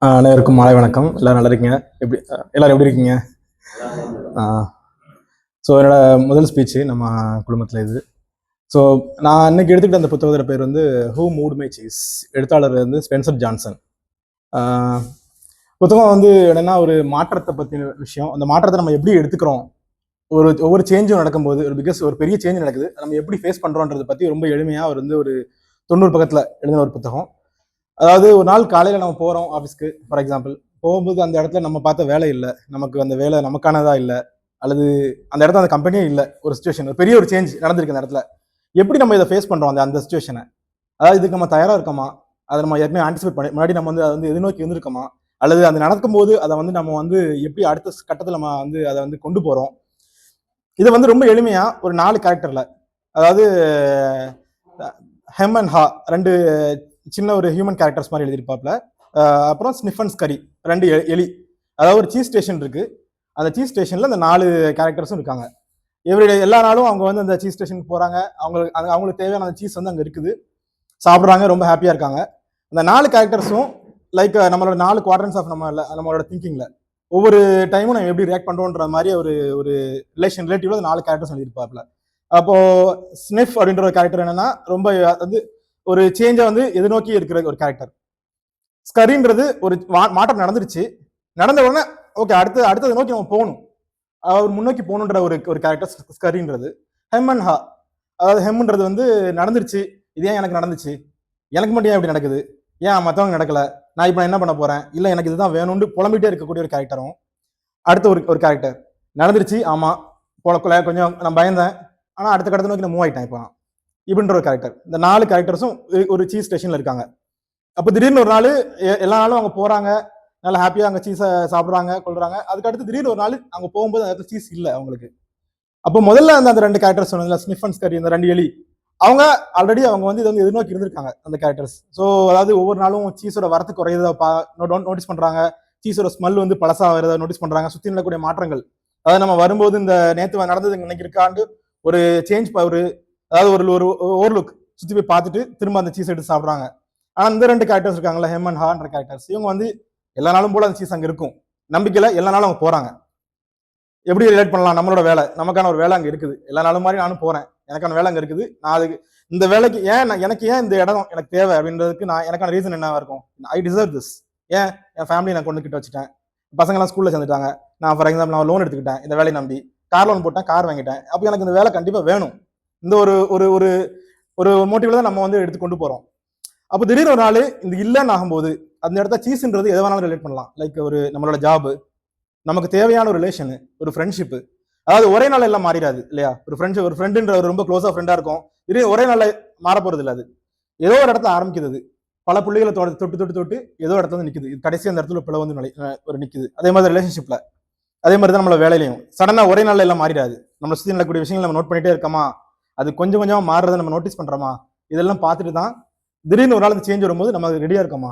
அனைவருக்கும் மாலை வணக்கம். எல்லாரும் நல்லா இருக்கீங்க? எல்லாரும் எப்படி இருக்கீங்க? ஸோ என்னோட முதல் ஸ்பீச்சு நம்ம குடும்பத்தில் இது. ஸோ நான் அன்னைக்கு எடுத்துக்கிட்ட அந்த புத்தகத்தோட பேர் வந்து ஹூ மூட் மை சீஸ். எழுத்தாளர் வந்து ஸ்பென்சர் ஜான்சன். புத்தகம் வந்து என்னன்னா ஒரு மாற்றத்தை பற்றின விஷயம். அந்த மாற்றத்தை நம்ம எப்படி எடுத்துக்கிறோம், ஒவ்வொரு சேஞ்சும் நடக்கும்போது ஒரு பெரிய சேஞ்ச் நடக்குது, நம்ம எப்படி ஃபேஸ் பண்ணுறோன்றதை பற்றி ரொம்ப எளிமையாக அவர் வந்து ஒரு 90 பக்கத்தில் எழுதின ஒரு புத்தகம். அதாவது ஒரு நாள் காலையில் நம்ம போகிறோம் ஆஃபீஸ்க்கு, ஃபார் எக்ஸாம்பிள். போகும்போது அந்த இடத்துல நம்ம பார்த்த வேலை இல்லை, நமக்கு அந்த வேலை நமக்கானதா இல்லை, அல்லது அந்த இடத்துல அந்த கம்பெனியே இல்லை, ஒரு சுச்சுவேஷன், ஒரு பெரிய ஒரு சேஞ்ச் நடந்திருக்கு அந்த இடத்துல. எப்படி நம்ம இதை ஃபேஸ் பண்ணுறோம் அந்த சுச்சுவேஷனை? அதாவது இதுக்கு நம்ம தயாராக இருக்கோமா, அதை நம்ம ஏற்கனவே ஆன்டிசிபேட் பண்ணி முன்னாடி நம்ம வந்து அதை வந்து எதிர்நோக்கி இருந்திருக்கோமா, அல்லது அது நடக்கும்போது அதை வந்து நம்ம வந்து எப்படி அடுத்த கட்டத்தில் நம்ம வந்து அதை வந்து கொண்டு போகிறோம். இதை வந்து ரொம்ப எளிமையாக ஒரு 4 கேரக்டரில், அதாவது ஹெம் அண்ட் ஹா 2 சின்ன ஒரு ஹியூமன் கேரக்டர்ஸ் மாதிரி எழுதியிருப்பாப்ல. அப்புறம் ஸ்னிஃப் அண்ட் ஸ்கரி 2 எலி. அதாவது ஒரு சீஸ் ஸ்டேஷன் இருக்கு, அந்த சீஸ் ஸ்டேஷன்ல அந்த 4 கேரக்டர்ஸும் இருக்காங்க. எவ்ரிடே எல்லா நாளும் அவங்க வந்து அந்த சீஸ் ஸ்டேஷனுக்கு போறாங்க, அவங்களுக்கு தேவையான அந்த சீஸ் வந்து அங்கே இருக்குது, சாப்பிட்றாங்க, ரொம்ப ஹாப்பியா இருக்காங்க. அந்த 4 கேரக்டர்ஸும் லைக் நம்மளோட 4 குவாட்ரன்ஸ் ஆஃப் நம்மளோட திங்கிங்ல ஒவ்வொரு டைமும் நம்ம எப்படி ரியாக்ட் பண்றோன்ற மாதிரி ஒரு ஒரு ரிலேட்டிவ்ல 4 கேரக்டர்ஸ் எழுதியிருப்பாப்ல. அப்போ ஸ்னிஃப் அப்படின்ற ஒரு கேரக்டர் என்னன்னா ரொம்ப வந்து ஒரு சேஞ்சை வந்து எதிர்நோக்கி இருக்கிற ஒரு கேரக்டர். ஸ்கரின்றது ஒரு மாற்றம் நடந்துருச்சு, நடந்த உடனே ஓகே அடுத்ததை நோக்கி நம்ம போகணும், அவர் முன்னோக்கி போகணுன்ற ஒரு கேரக்டர் ஸ்கரின்றது. ஹெம் அண்ட் ஹா, அதாவது ஹெம்ன்றது வந்து நடந்துருச்சு, இது ஏன் எனக்கு நடந்துச்சு, எனக்கு மட்டும் ஏன் இப்படி நடக்குது, ஏன் மற்றவங்க நடக்கல, நான் இப்போ என்ன பண்ண போறேன், இல்லை எனக்கு இதுதான் வேணும்னு புலம்பிட்டே இருக்கக்கூடிய ஒரு கேரக்டரும். அடுத்த ஒரு கேரக்டர் நடந்துருச்சு, ஆமா கொஞ்சம் நான் பயந்தேன், ஆனால் அடுத்த கடத்தை நோக்கி நான் மூவ் ஆயிட்டேன் இப்போ இப்படின்ற ஒரு கேரக்டர். இந்த 4 கேரக்டர்ஸும் ஒரு சீஸ் ஸ்டேஷன்ல இருக்காங்க. அப்போ திடீர்னு ஒரு நாள் எல்லா நாளும் அவங்க போறாங்க, நல்லா ஹாப்பியா அங்கே சீஸை சாப்பிட்றாங்க கொள்றாங்க. அதுக்கடுத்து திடீர்னு ஒரு நாள் அவங்க போகும்போது அந்த இடத்துல சீஸ் இல்லை அவங்களுக்கு. அப்போ முதல்ல அந்த 2 கேரக்டர்ஸ் சொன்னதுல ஸ்னிஃப் அண்ட் ஸ்கரி, இந்த 2 எலி, அவங்க ஆல்ரெடி அவங்க வந்து இதை வந்து எதிர்நோக்கி இருந்திருக்காங்க அந்த கேரக்டர்ஸ். ஸோ அதாவது ஒவ்வொரு நாளும் சீஸோட வரத்து குறையதை நோட்டீஸ் பண்றாங்க, சீஸோட ஸ்மெல் வந்து பழசா வரதை நோட்டீஸ் பண்றாங்க, சுற்றி நடக்கக்கூடிய மாற்றங்கள். அதாவது நம்ம வரும்போது இந்த நேற்று நடந்தது இன்னைக்கு இருக்காண்டு ஒரு சேஞ்ச், ஒரு அதாவது ஒரு ஓவர்லுக் சுற்றி போய் பார்த்துட்டு திரும்ப அந்த சீஸ் எடுத்து சாப்பிட்றாங்க. ஆனால் இந்த 2 கேரக்டர்ஸ் இருக்காங்களா, ஹெம் அண்ட் ஹான்ற கேரக்டர்ஸ், இவங்க வந்து எல்லா நாளும் போல அந்த சீஸ் அங்கே இருக்கும், நம்பிக்கையில் எல்லா நாளும் அவங்க போறாங்க. எப்படி ரிலேட் பண்ணலாம், நம்மளோட வேலை, நமக்கான ஒரு வேலை அங்கே இருக்குது, எல்லா நாளும் மாதிரி நானும் போறேன், எனக்கான வேலை அங்கே இருக்குது, நான் அதுக்கு இந்த வேலைக்கு எனக்கு ஏன் இந்த இடம் எனக்கு தேவை அப்படின்றதுக்கு எனக்கான ரீசன் என்னவா இருக்கும், ஐ டிசர்வ் திஸ். ஏன் என் ஃபேமிலி நான் கொண்டு கிட்ட வச்சுட்டேன், பசங்களாம் ஸ்கூல்ல சேர்ந்துட்டாங்க, நான் ஃபார் எக்ஸாம்பிள் நான் லோன் எடுத்துக்கிட்டேன், இந்த வேலையை நம்பி கார் லோன் போட்டேன், கார் வாங்கிட்டேன், அப்போ எனக்கு இந்த வேலை கண்டிப்பாக வேணும். இந்த ஒரு ஒரு ஒரு ஒரு மோட்டிவ்ல தான் நம்ம வந்து எடுத்து கொண்டு போறோம். அப்போ திடீர்னு ஒரு நாள் இந்த இல்லைன்னு ஆகும்போது அந்த இடத்த சீஸ்ன்றது எதை வேணாலும் ரிலேட் பண்ணலாம். லைக் ஒரு நம்மளோட ஜாப், நமக்கு தேவையான ஒரு ரிலேஷன், ஒரு ஃப்ரெண்ட்ஷிப், அதாவது ஒரே நாள் எல்லாம் மாறிடாது இல்லையா. ஒரு ஃப்ரெண்டுன்ற ஒரு ரொம்ப க்ளோஸா ஃப்ரெண்டா இருக்கும், திடீர்னு ஒரே நாள் மாற போறது இல்லை. அது ஏதோ ஒரு இடத்துல ஆரம்பிக்குது, பல புள்ளிகளை தொட்டு தொட்டு தொட்டு ஏதோ இடத்துல வந்து நிக்குது, கடைசி அந்த இடத்துல பிளவு வந்து ஒரு நிக்குது. அதே மாதிரி ரிலேஷன்ஷிப்ல அதே மாதிரி தான் நம்மளோட வேலையிலையும் சடனா ஒரே நாள்ல எல்லாம் மாறிடாது. நம்ம சுற்றி நடக்கக்கூடிய விஷயங்கள் நம்ம நோட் பண்ணிட்டே இருக்கோமா, அது கொஞ்சம் கொஞ்சமா மாறுறதை நம்ம நோட்டீஸ் பண்றோமா, இதெல்லாம் பார்த்துட்டு தான் திடீர்னு ஒரு நாள் அந்த சேஞ்ச் வரும்போது நம்ம ரெடியா இருக்கோமா.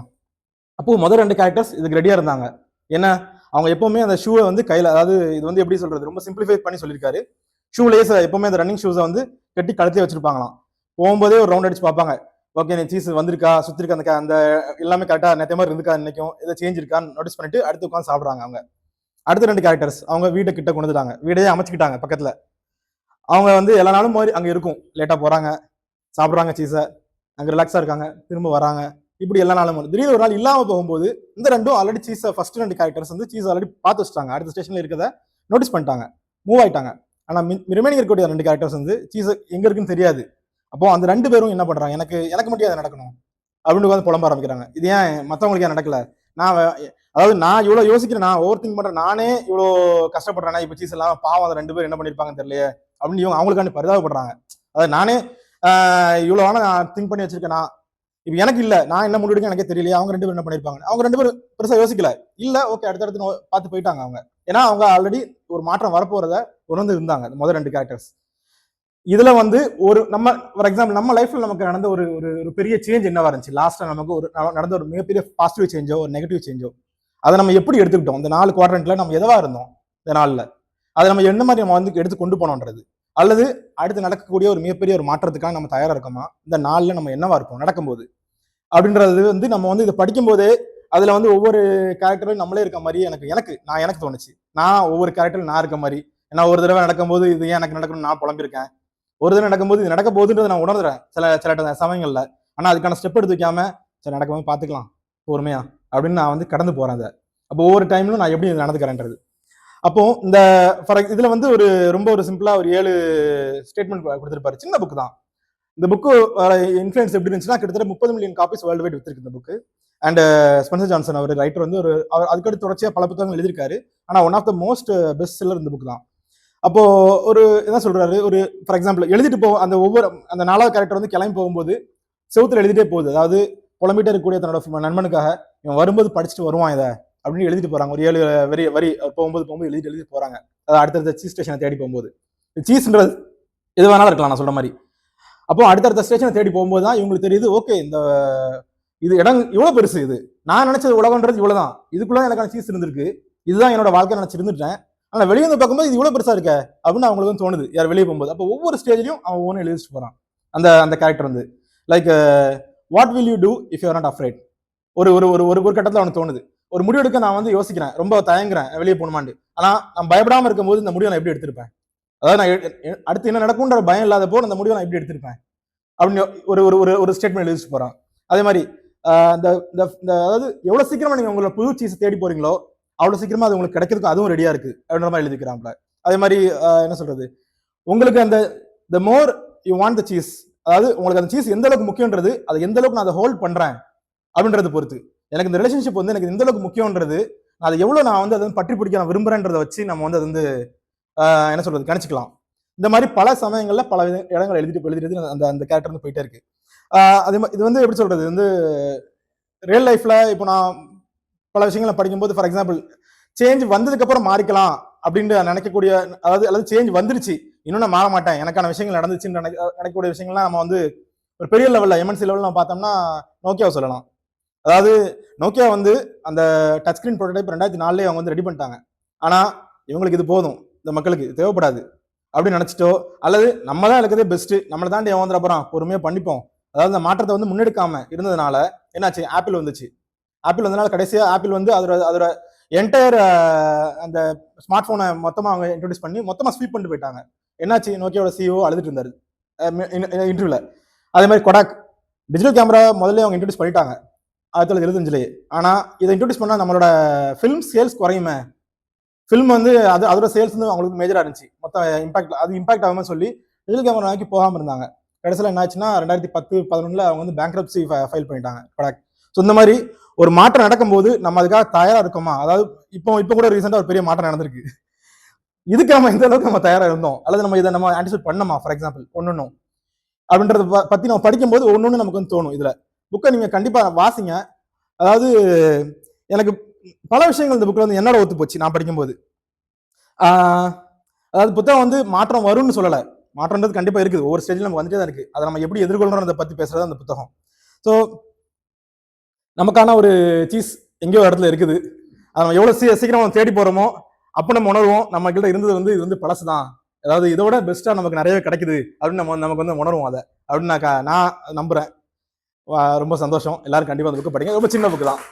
அப்போ முதல் 2 கேரக்டர்ஸ் இதுக்கு ரெடியா இருந்தாங்க. ஏன்னா அவங்க எப்பவுமே அந்த ஷூவை வந்து கையில, அதாவது இது வந்து எப்படி சொல்றது, ரொம்ப சிம்பிளிஃபை பண்ணி சொல்லியிருக்காரு. ஷூ லேஸ் எப்பவுமே அந்த ரன்னிங் ஷூஸை வந்து கட்டி கழுத்தே வச்சிருப்பாங்களாம். போகும்போதே ஒரு ரவுண்ட் அடிச்சு பார்ப்பாங்க, ஓகே நீ சீஸ் வந்திருக்கா, சுத்தி இருக்க அந்த எல்லாமே கரெக்டா நேற்று மாதிரி இருந்துக்கா, இன்னைக்கும் எதை சேஞ்ச் இருக்கான்னு நோட்டீஸ் பண்ணிட்டு அடுத்து உட்காந்து சாப்பிடுறாங்க. அவங்க அடுத்த 2 கேரக்டர்ஸ் அவங்க வீட்டை கிட்ட கொண்டு வந்துட்டாங்க, வீடையே அமைச்சுக்கிட்டாங்க பக்கத்துல. அவங்க வந்து எல்லா நாளும் மாதிரி அங்கே இருக்கும், லேட்டாக போகிறாங்க, சாப்பிட்றாங்க சீஸை, அங்கே ரிலாக்ஸாக இருக்காங்க, திரும்ப வராங்க, இப்படி எல்லா நாளும். திடீர்னு ஒரு நாள் இல்லாமல் போகும்போது இந்த 2ம் ஆல்ரெடி சீஸை ஃபர்ஸ்ட் 2 கேரக்டர்ஸ் வந்து சீஸ் ஆல்ரெடி பார்த்து வச்சுட்டாங்க, அடுத்த ஸ்டேஷனில் இருக்கிறத நோட்டீஸ் பண்ணிட்டாங்க, மூவ் ஆயிட்டாங்க. ஆனால் ரிமைனிங் இருக்கக்கூடிய 2 கேரக்டர்ஸ் வந்து சீஸ் எங்கே இருக்குன்னு தெரியாது. அப்போ அந்த 2 பேரும் என்ன பண்ணுறாங்க, எனக்கு மட்டும் அதை நடக்கணும் அப்படின்னு வந்து புலம்ப ஆரம்பிக்கிறாங்க. இது ஏன் மற்றவங்களுக்கு ஏன் நடக்கல, அதாவது நான் இவ்வளோ யோசிக்கிறேன், நான் ஓவர் திங்க் பண்றேன், நானே இவ்வளோ கஷ்டப்படுறேன்னா இப்போ சீஸ் எல்லாம் பாவம் அந்த 2 பேர் என்ன பண்ணிருப்பாங்கன்னு தெரியலையே அப்படின்னு இவங்க அவங்களுக்காண்டி பரிதாபப்படுறாங்க. அதாவது நானே இவ்வளோ நான் திங்க் பண்ணி வச்சிருக்கேன், இப்போ எனக்கு இல்லை, நான் என்ன முடிவெடுக்க எனக்கே தெரியலையே, அவங்க 2 பேர் என்ன பண்ணிருப்பாங்க. அவங்க 2 பேரும் பெருசா யோசிக்கல, இல்ல ஓகே அடுத்தடுத்து பார்த்து போயிட்டாங்க அவங்க. ஏன்னா அவங்க ஆல்ரெடி ஒரு மாற்றம் வரப்போறத உணர்ந்து இருந்தாங்க முதல் 2 கேரக்டர்ஸ். இதுல வந்து ஒரு நம்ம ஃபார் எக்ஸாம்பிள் நம்ம லைஃப்ல நமக்கு நடந்த ஒரு ஒரு பெரிய சேஞ்ச் என்னவா இருந்துச்சு, லாஸ்டா நமக்கு ஒரு நடந்த ஒரு மிகப்பெரிய பாசிட்டிவ் சேஞ்சோ ஒரு நெகட்டிவ் சேஞ்சோ, அதை நம்ம எப்படி எடுத்துக்கிட்டோம், இந்த 4 குவாட்ரண்ட்ல நம்ம எதவா இருந்தோம் இந்த நாள்ல, அதை நம்ம என்ன மாதிரி நம்ம வந்து எடுத்து கொண்டு போனோன்றது, அல்லது அடுத்து நடக்கக்கூடிய ஒரு மிகப்பெரிய ஒரு மாற்றத்துக்காக நம்ம தயாரா இருக்கோமா, இந்த நாள்ல நம்ம என்னவா இருப்போம் நடக்கும்போது அப்படின்றது வந்து நம்ம வந்து இதை படிக்கும் போதே அதுல வந்து ஒவ்வொரு கேரக்டரும் நம்மளே இருக்க மாதிரி எனக்கு தோணுச்சு. நான் ஒவ்வொரு கேரக்டரும் நான் இருக்க மாதிரி. ஏன்னா ஒரு தடவை நடக்கும்போது இது ஏன் எனக்கு நடக்கணும்னு நான் புலம்பிருக்கேன். ஒரு தடவை நடக்கும்போது இது நடக்க போகுதுன்றதை நான் உணர்றேன் சில சில சமயங்கள்ல. ஆனா அதுக்கான ஸ்டெப் எடுத்து வைக்காம சரி நடக்கும்போது பாத்துக்கலாம் பொறுமையா அப்படின்னு நான் வந்து கடந்து போறேன் அதை. அப்போ ஒவ்வொரு டைம்லும் நான் எப்படி நடந்துக்கிறேன்றது. அப்போ இந்த இதுல வந்து ரொம்ப சிம்பிளா ஒரு 7 ஸ்டேட்மெண்ட் கொடுத்திருப்பாரு. சின்ன புக் தான். இந்த புக்கு இன்ஃபுளுன்ஸ் எப்படி இருந்துச்சுன்னா கிட்டத்தட்ட 30 மில்லியன் காப்பீஸ் வேர்ல்டு வைட் வித்திருக்கு இந்த புக்கு. அண்ட் ஸ்பென்சர் ஜான்சன் அவர் ரைட்டர் வந்து அவர் அதுக்கடுத்து தொடர்ச்சியா பல புத்தகங்கள் எழுதியிருக்காரு. ஆனா one of the most best seller இந்த புக் தான். அப்போ என்ன சொல்றாரு, ஃபார் எக்ஸாம்பிள் எழுதிட்டு அந்த அந்த 4வது கேரக்டர் வந்து கிளம்பி போகும்போது செவுத்துல எழுதிட்டே போகுது. அதாவது புலம்பிட்டே இருக்கக்கூடிய தன்னோட நண்பனுக்காக இவன் வரும்போது படிச்சுட்டு வருவான் இதை அப்படின்னு எழுதிட்டு போறாங்க. ஒரு 7 வரி போகும்போது எழுதி போறாங்க. அதாவது அடுத்தடுத்த சீஸ் ஸ்டேஷனை தேடி போகும்போது. சீஸ்ன்றது எது வேணாலும் இருக்கலாம் நான் சொல்ற மாதிரி. அப்போ அடுத்தடுத்த ஸ்டேஷனை தேடி போகும்போது தான் இவங்களுக்கு தெரியுது, ஓகே இது இடம் இவ்வளவு பெருசு. இது நான் நினைச்சது உலகன்றது இவ்வளவுதான். இதுக்குள்ள எனக்கான சீஸ் இருந்திருக்கு. இதுதான் என்னோட வாழ்க்கை நினைச்சிருந்துட்டேன். ஆனா வெளியே வந்து பார்க்கும்போது இது இவ்வளவு பெருசா இருக்க அப்படின்னு அவங்களுக்கு வந்து தோணுது யார் வெளியே போகும்போது. அப்போ ஒவ்வொரு ஸ்டேஜ்லயும் அவன் ஒவ்வொன்று எழுதிட்டு போறான். அந்த கேரக்டர் வந்து like what will you do if you are not afraid. ஒரு கட்டத்தில் அவனுக்கு தோணுது. ஒரு முடிவெடுக்க நான் வந்து யோசிக்கிறேன், ரொம்ப தயங்குறேன் வெளியே போகணுமான்னு. ஆனா நான் பயப்படாம இருக்கும்போது இந்த முடிவை நான் எப்படி எடுத்திருப்பேன், அதாவது நான் அடுத்து என்ன நடக்கும்ன்ற பயம் இல்லாதப்போ அந்த முடிவை நான் எப்படி எடுத்திருப்பேன் அப்படின்னு ஒரு ஸ்டேட்மெண்ட் எழுதிட்டு போறான். அதே மாதிரி அதாவது எவ்வளவு சீக்கிரமா நீங்க உங்களோட புது சீஸ் தேடி போறீங்களோ அவ்வளவு சீக்கிரமா அது உங்களுக்கு கிடைக்கிறதுக்கு அதுவும் ரெடியா இருக்கு அப்படின்ற மாதிரி எழுதிக்கிறாங்க. அதே மாதிரி என்ன சொல்றது, உங்களுக்கு the more you want the cheese, அதாவது உங்களுக்கு அந்த சீஸ் எந்த அளவுக்கு முக்கியன்றது, அது எந்த அளவுக்கு நான் அதை ஹோல்ட் பண்றேன் அப்படின்றது பொறுத்து. எனக்கு இந்த ரிலேஷன்ஷிப் வந்து எனக்கு எந்த அளவுக்கு முக்கியன்றது, அதை எவ்வளவு நான் வந்து அதை பற்றி பிடிக்க நான் விரும்புறேன்றதை வச்சு நம்ம வந்து அது வந்து என்ன சொல்றது கணிச்சுக்கலாம். இந்த மாதிரி பல சமயங்கள்ல பல இடங்கள் எழுதிட்டு அந்த கேரக்டர் வந்து போயிட்டே இருக்கு. அதே மாதிரி இது வந்து எப்படி சொல்றது, வந்து ரியல் லைஃப்ல இப்போ நான் பல விஷயங்களை படிக்கும்போது ஃபார் எக்ஸாம்பிள் சேஞ்ச் வந்ததுக்கு அப்புறம் மாறிக்கலாம் அப்படின்னு நினைக்கக்கூடிய, அல்லது சேஞ்ச் வந்துருச்சு இன்னும் நான் மாற மாட்டேன் எனக்கான விஷயங்கள் நடந்துச்சுன்னு நினைக்கக்கூடிய விஷயங்கள்லாம் நம்ம வந்து ஒரு பெரிய லெவல்ல எம்என்சி லெவல்ல நம்ம பார்த்தோம்னா நோக்கியாவை சொல்லலாம். அதாவது நோக்கியா வந்து அந்த டச் ஸ்கிரீன் ப்ரோட்டோடைப் 2004 அவங்க வந்து ரெடி பண்ணிட்டாங்க. ஆனா இவங்களுக்கு இது போதும், இந்த மக்களுக்கு தேவைப்படாது அப்படின்னு நினைச்சிட்டோ, அல்லது நம்ம தான் இருக்கிறதே பெஸ்ட், நம்மளை தாண்டி ஏமாந்துட போறான் பொறுமையா பண்ணிப்போம், அதாவது அந்த மாற்றத்தை வந்து முன்னெடுக்காம இருந்ததுனால என்னாச்சு, ஆப்பிள் வந்துச்சு. ஆப்பிள் வந்தனால கடைசியா ஆப்பிள் வந்து அதோட என்டையர் அந்த ஸ்மார்ட் போனை மொத்தமா அவங்க இன்ட்ரோடியூஸ் பண்ணி மொத்தமா ஸ்வீப் பண்ணிட்டு போயிட்டாங்க. என்னாச்சு, நோக்கியாவோட சிஓ அழுதுட்டு இருந்தாரு இன்டர்வியூல. அதே மாதிரி கொடாக் டிஜிட்டல் கேமரா முதல்ல அவங்க இன்ட்ரோடியூஸ் பண்ணிட்டாங்க 1975. ஆனா இதை இன்ட்ரோடியூஸ் பண்ணா நம்மளோட ஃபிலிம் சேல்ஸ் குறையுமே, ஃபிலிம் வந்து அதோட சேல்ஸ் வந்து அவங்களுக்கு மேஜரா இருந்துச்சு, மொத்தம் இம்பாக்ட் ஆகாம சொல்லி டிஜிட்டல் கேமரா நோக்கி போகாம இருந்தாங்க. கடைசியில் என்ன ஆச்சுன்னா 2010-11 அவங்க வந்து பேங்க்ரப்சி ஃபைல் பண்ணிட்டாங்க கொடாக். ஸோ இந்த மாதிரி ஒரு மாற்றம் நடக்கும்போது நம்ம அதுக்காக தயாரா இருக்கோமா, அதாவது இப்போ கூட ரீசெண்டா ஒரு பெரிய மாற்றம் நடந்திருக்கு, இதுக்கு நம்ம எந்த அளவுக்கு நம்ம தயாரா இருந்தோம், அல்லது நம்ம இதை நம்ம ஆன்டிசிபேட் பண்ணோமா, ஃபார் எக்ஸாம்பிள் ஒன்னொன்னும் அப்படின்றத பத்தி நம்ம படிக்கும்போது ஒன்னொன்னு நமக்கு வந்து தோணும். இதுல புக்கை நீங்க கண்டிப்பா வாசிங்க. அதாவது எனக்கு பல விஷயங்கள் இந்த புக்ல வந்து என்னோட ஒத்து போச்சு நான் படிக்கும்போது. அதாவது புத்தகம் வந்து மாற்றம் வரும்னு சொல்லலை, மாற்றம்ன்றது கண்டிப்பா இருக்குது, ஒவ்வொரு ஸ்டேஜ்ல நம்ம வந்துட்டே தான் இருக்கு. அதை நம்ம எப்படி எதிர்கொள்றோம் பத்தி பேசுறது அந்த புத்தகம். ஸோ நமக்கான ஒரு சீஸ் எங்கேயோ இடத்துல இருக்குது, அதை நம்ம எவ்வளவு சீக்கிரம் தேடி போறோமோ அப்ப நம்ம உணர்வோம் நம்ம கிட்ட இருந்தது வந்து இது வந்து பழசுதான், அதாவது இதோட பெஸ்டா நமக்கு நிறையவே கிடைக்குது அப்படின்னு நமக்கு வந்து உணர்வோம் அதை அப்படின்னு நான் நம்புறேன். ரொம்ப சந்தோஷம். எல்லாரும் கண்டிப்பா அந்த புக்கு படிங்க. ரொம்ப சின்ன புக்கு தான்.